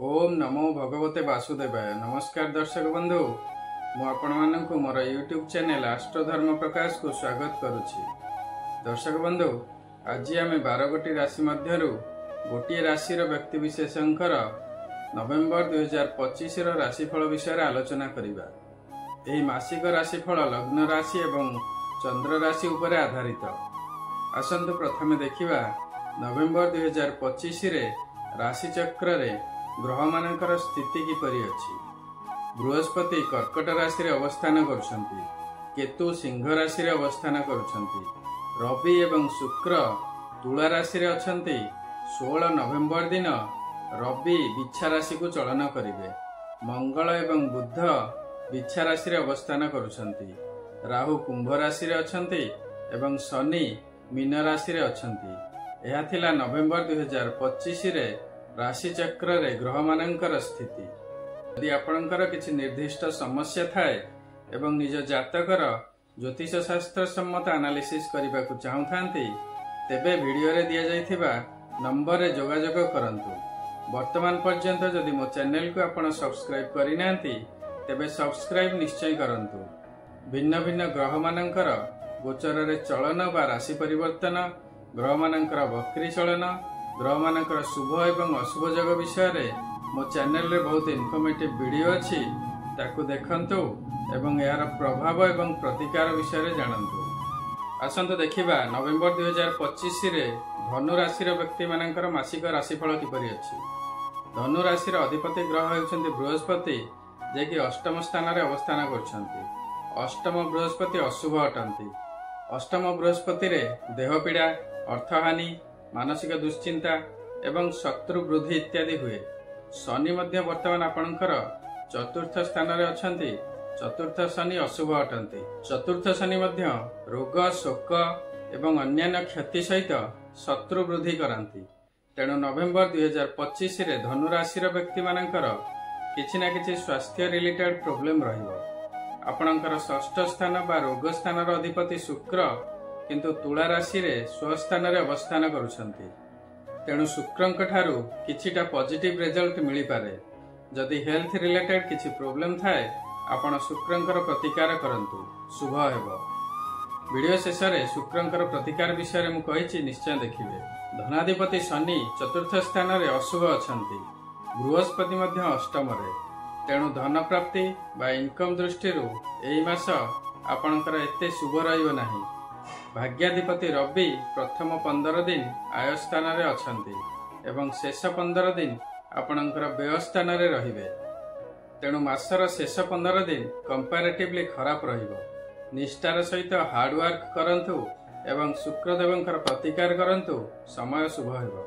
ओम नमो भगवते वासुदेवाय। नमस्कार दर्शक बंधु, मु आपण मानकु मोर यूट्यूब चैनल आस्ट्रोधर्म प्रकाश को स्वागत करुछि। दर्शक बंधु, आज आम 12 गोटी राशि मध्यरु गोटे राशि व्यक्ति विशेषकर नवेम्बर 2025 राशिफल विषय आलोचना करिबा। एही मासिक राशिफल लग्न राशि एवं चंद्र राशि उपरे आधारित। आसंतु प्रथमे देखिबा नवेम्बर 2025 रे राशि चक्र रे ग्रह मानकर स्थिति किपरि अछि। बृहस्पति कर्कट राशि रे अवस्थान करुछंती, केतु सिंह राशि रे अवस्थान करुछंती, रवि एवं शुक्र तुला राशि रे अछंती। 16 नवेम्बर दिन रवि बिच्छा राशि को चलन करिवे। मंगल एवं बुध बिच्छा राशि रे अवस्थान करुछंती। राहु कुंभ राशि रे अछंती एवं शनि मीन राशि रे अछंती। एहा थिला नवेम्बर 2025 रे राशि चक्र रे ग्रह मानकर स्थिति। यदि आपणकर किछि निर्दिष्ट समस्या थाए एवं निज जातकर ज्योतिष शास्त्र सम्मत एनालिसिस करबा को चाहुथांती, तेबे वीडियो रे दिया जाइथिबा नंबर रे जोगाजोग करंतु। वर्तमान पर्यंत जदि मो चैनल को आपण सब्सक्राइब करि नांती, तेबे सब्सक्राइब निश्चय करंतु। भिन्न भिन्न ग्रह मानकर गोचर रे चलन बा राशि परिवर्तन, ग्रह मानकर वक्री चलन, ग्रह मानकर शुभ एवं अशुभ जग विषय रे मो चैनल रे बहुत इनफॉर्मेटिव वीडियो अछि, ताकू देखंतु एवं यार प्रभाव एवं प्रतिकार विषय रे जानंतु। आसंतु देखिबा नवेम्बर 2025 रे धनु राशि रे व्यक्ति मानकर मासिक राशिफल किपरि अछि। धनु राशि रे अधिपति ग्रह हेउछन्ति बृहस्पति, जे कि अष्टम स्थान रे अवस्थान करछन्ति। अष्टम बृहस्पति अशुभ अटंती। अष्टम बृहस्पति रे देह पीड़ा, अर्थहानि, मानसिक दुश्चिंता एवं शत्रु वृद्धि इत्यादि हुए। शनि मध्य वर्तमान आपणकर चतुर्थ स्थान रे अछंती। चतुर्थ शनि अशुभ अटंती। चतुर्थ शनि मध्य रोग, शोक एवं अन्यान्य क्षति सहित शत्रु वृद्धि करांती। तेणु नवेम्बर 2025 रे धनु राशि रे व्यक्ति मानकर किछि ना किछि स्वास्थ्य रिलेटेड प्रॉब्लम रहिबो। आपणकर षष्ठ स्थान बा रोग स्थान रो अधिपति शुक्र किंतु तुला राशि रे स्वस्थान रे अवस्थान करुछंती। तेणु शुक्रंक ठारू किछिटा पॉजिटिव रिजल्ट मिली पारे। जदि हेल्थ रिलेटेड किछि प्रॉब्लम थाए, आपण शुक्रंकर प्रतिकार करंतु, शुभ हेबो। वीडियो शेष रे शुक्रंकर प्रतिकार विषय रे मु कहिछि, निश्चय देखिबे। धनाधिपति शनि चतुर्थ स्थान रे अशुभ अछंती। बृहस्पति मध्य अष्टम रे। तेणु धन प्राप्ति बा इनकम दृष्टि एही मास आपणकर एते शुभ रहिबो नाही। भाग्याधिपति रवि प्रथम 15 दिन आय स्थान रे अछंती एवं शेष 15 दिन आपणकर व्यय स्थान रे रहिबे। तेणु मासर शेष 15 दिन कंपैरेटिवली खराब रहिबो। निष्ठार सहित हार्ड वर्क करंतु एवं शुक्रदेवंकर प्रतिकार करंतु, समय शुभ हेबो।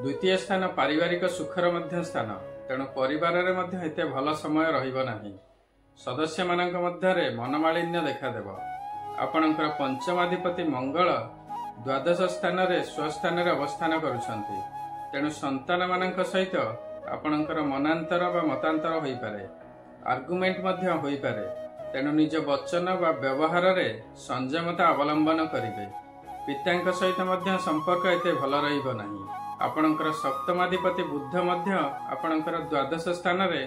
द्वितीय स्थान पारिवारिक सुखर मध्य स्थान। तेणु परिवार रे मध्य एते भल समय रहिबो नाही। सदस्य मानक मध्य रे मनमालिन्य देखा देबो। आपणकर पंचमाधिपति मंगल द्वादश स्थान रे स्वस्थान रे अवस्थान करुछंती। तेणु संतान मानक सहित आपणकर मनांतर बा मतांतर होई पारे, आर्गुमेंट मध्य होई पारे। तेणु निज वचन बा व्यवहार रे संयमता अवलंबन करिवे। पितांक सहित मध्य संपर्क एते भल रहिबो नाही। आपणकर सप्तमाधिपति बुध मध्य आपणकर द्वादश स्थान रे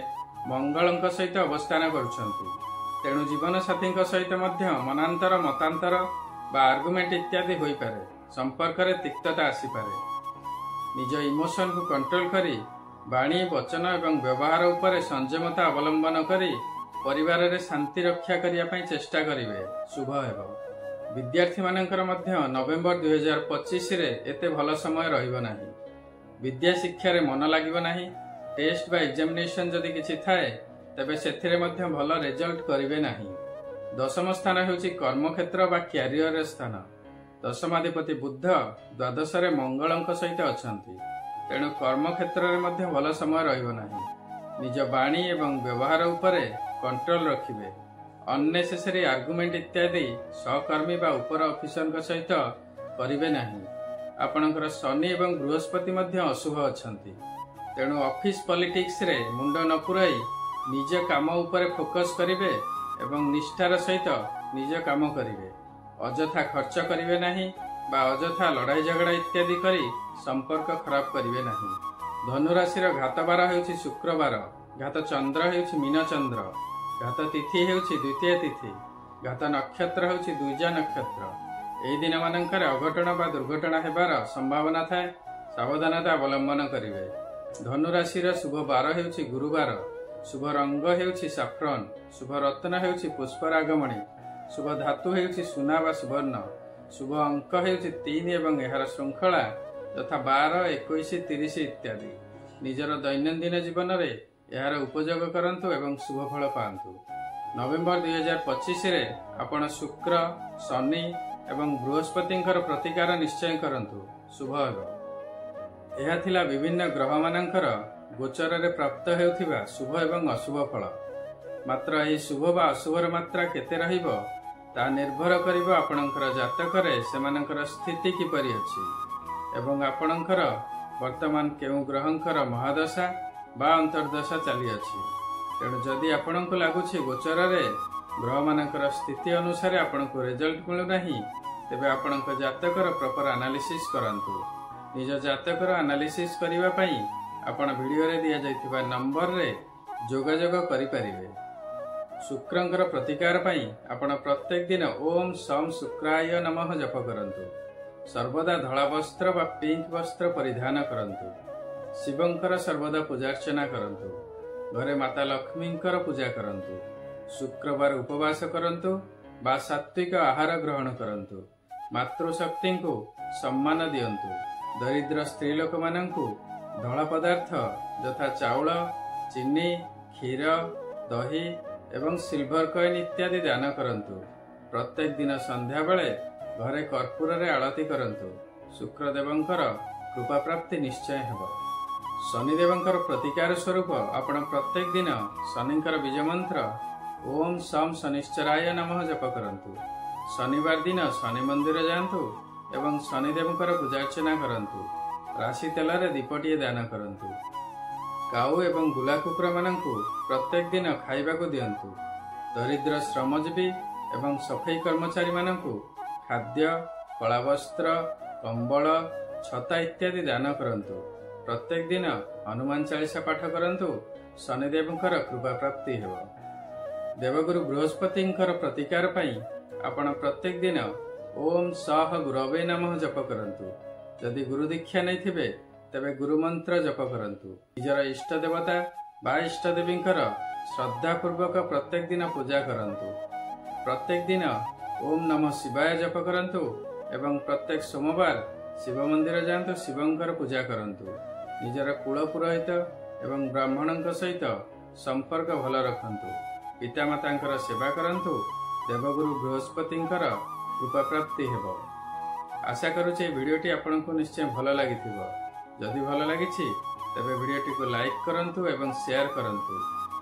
मंगलंक सहित अवस्थान करुछंती। तेणु जीवन साथी सहित मध्य मनांतर मतांतर बा आर्गुमेंट इत्यादि होई पारे। संपर्क रे तिक्तता आसी पारे। निज इमोशन को कंट्रोल करी वाणी, वचन एवं व्यवहार उपरे संयमता अवलंबन करी परिवार रे शांति रक्षा करिया पई चेष्टा करिवे, शुभ हेबो। विद्यार्थी मानकर मध्य नवेम्बर 2025 रे एते भल समय रहिबो नाही। विद्या शिक्षा रे मन लागिबो नाही। टेस्ट बा एग्जामिनेशन जदि किछि थाए, तेबे सेथिरे मध्य भल रिजल्ट करिवे नाही। दशम स्थान हेउची कर्म क्षेत्र बा क्यारियर स्थान। दशमाधिपति बुध द्वादश रे मंगलंक सहित अछंती। तेणु कर्म क्षेत्र रे मध्य भल समय रहिबो नाही। निज वाणी एवं व्यवहार उपरे कंट्रोल रखिबे। अननेसेसरी आर्गुमेंट इत्यादि सहकर्मी बा ऊपर ऑफिसर सहित करिवे नाही। आपणकर शनि एवं बृहस्पति मध्य अशुभ अछंती। तेणु ऑफिस पॉलिटिक्स रे मुंड न पुराई निज काम उपरे फोकस करिवे एवं निष्ठार सहित निज काम करिवे। अजथा खर्च करिवे नाही बा अजथा लड़ाई झगड़ा इत्यादि करी संपर्क खराब करिवे नाही। धनु राशि घात बार हेउछि शुक्रवार, घात चंद्र हेउछि मीन चंद्र, घात तिथि हेउछि द्वितीय तिथि, घात नक्षत्र हेउछि द्विजा नक्षत्र। एही दिन मानकर अघटन बा दुर्घटना हेबार संभावना थाए, सावधानता अवलंबन करिवे। धनु राशि शुभ बार हेउछि गुरुवार, शुभ रंग हेउछि साफ्रन, शुभ रत्न हेउछि पुष्परागमणि, शुभ धातु हेउछि सुना बा सुवर्ण, शुभ अंक हेउछि 3 एवं एहार श्रृंखला तथा 12, 21, 30 इत्यादि। निजर दैनंदिन जीवन रे एहार उपयोग करंतु एवं शुभ फल पांतु। नवेम्बर 2025 रे आपण शुक्र, शनि एवं बृहस्पतिंकर प्रतिकार निश्चय करंतु, शुभ हेबो। एहा थिला विभिन्न ग्रह मानकर गोचर रे प्राप्त हेउथिबा शुभ एवं अशुभ फल। मात्र एही शुभ बा अशुभर मात्रा केते रहिबो ता निर्भर करिबो आपणकर जातक रे सेमानकर स्थिति किपरि अछि एवं आपणकर वर्तमान केउ ग्रहंकर महादशा बा अंतर्दशा चली अछि। तेणु जदि आपणको लागुछि गोचर रे ग्रह मानकर स्थिति अनुसार आपणको रिजल्ट मिलु नाही, तेबे आपणको जातकर प्रॉपर एनालिसिस करंतु। निज जातकर एनालिसिस करिवा पई आपण वीडियो रे दिया जाइतिबा नंबर रे जोगाजोग करि परिबे। शुक्रंकर प्रतिकार पई आपण प्रत्येक दिन ओम सम शुक्राय नमः जप करंतु। सर्वदा धला वस्त्र बा पिंक वस्त्र परिधान करंतु। शिवंकर सर्वदा पूजार्चना करंतु। घरे माता लक्ष्मींकर पूजा करंतु। शुक्रवार उपवास करंतु बा सात्विक आहार ग्रहण करंतु। मातृशक्ति को सम्मान दियंतु। दरिद्र स्त्री लोक मानंकु धला पदार्थ यथा चाउल, चीनी, क्षीर, दही एवं सिल्वर कॉइन इत्यादि दान करंतु। प्रत्येक दिन संध्या बेले घरे कर्पूर रे आरती करंतु। शुक्रदेवंकर कृपा प्राप्ति निश्चय हेबो। शनिदेवंकर प्रतिकार स्वरूप आपण प्रत्येक दिन शनिंकर बीज मंत्र ओम सम शनिश्चराय नमः जप करंतु। शनिवार दिन शनि मंदिर जांतु एवं शनिदेवंकर पूजार्चना करंतु। राशि तेल रे दीपटिए दान करंतु। काऊ एवं गुला कुकुर मानंकु प्रत्येक दिन खाइबाकु दियंतु। दरिद्र श्रमजीवी एवं सफाई कर्मचारी मानंकु खाद्य, कला वस्त्र, कंबल, छता इत्यादि दान करंतु। प्रत्येक दिन हनुमान चालीसा पाठ करंतु। शनिदेवंकर कृपा प्राप्ति हेबो। देवगुरु बृहस्पतिंकर प्रतिकार पई आपण प्रत्येक दिन ओम सह गुरवे नमः जप करंतु। यदि गुरु दीक्षा नै थिबे तेबे गुरु मंत्र जप करंतु। निजर इष्ट देवता बा इष्ट देवींकर श्रद्धा पूर्वक प्रत्येक दिन पूजा करंतु। प्रत्येक दिन ओम नमः शिवाय जप करंतु एवं प्रत्येक सोमवार शिव मंदिर जांतु, शिवंकर पूजा करंतु। निजर कुल पुरोहित एवं ब्राह्मणंक सहित संपर्क भल रखंतु। पितामातांकर सेवा करंतु। देवगुरु बृहस्पतिंकर कृपा प्राप्ति हेबो। आशा करुचे वीडियोटी आपनको निश्चय भल लागिथिबो। जदि भल लागिछि तेबे वीडियोटी को लाइक करंतु एवं शेयर करंतु।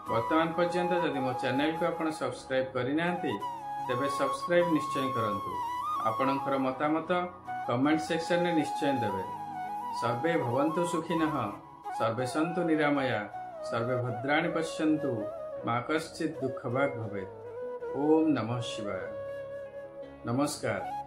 वर्तमान पर्यंत जदि मो चैनल को आपण सब्सक्राइब करिनांती तेबे सब्सक्राइब निश्चय करंतु। आपणकर मतामत कमेंट सेक्शन में निश्चय देवे। सर्वे भवन्तु सुखिनः, सर्वे सन्तु निरामया, सर्वे भद्राणि पश्यन्तु, मा कश्चित् दुःखभाग् भवेत्। ओम नमः शिवाय। नमस्कार।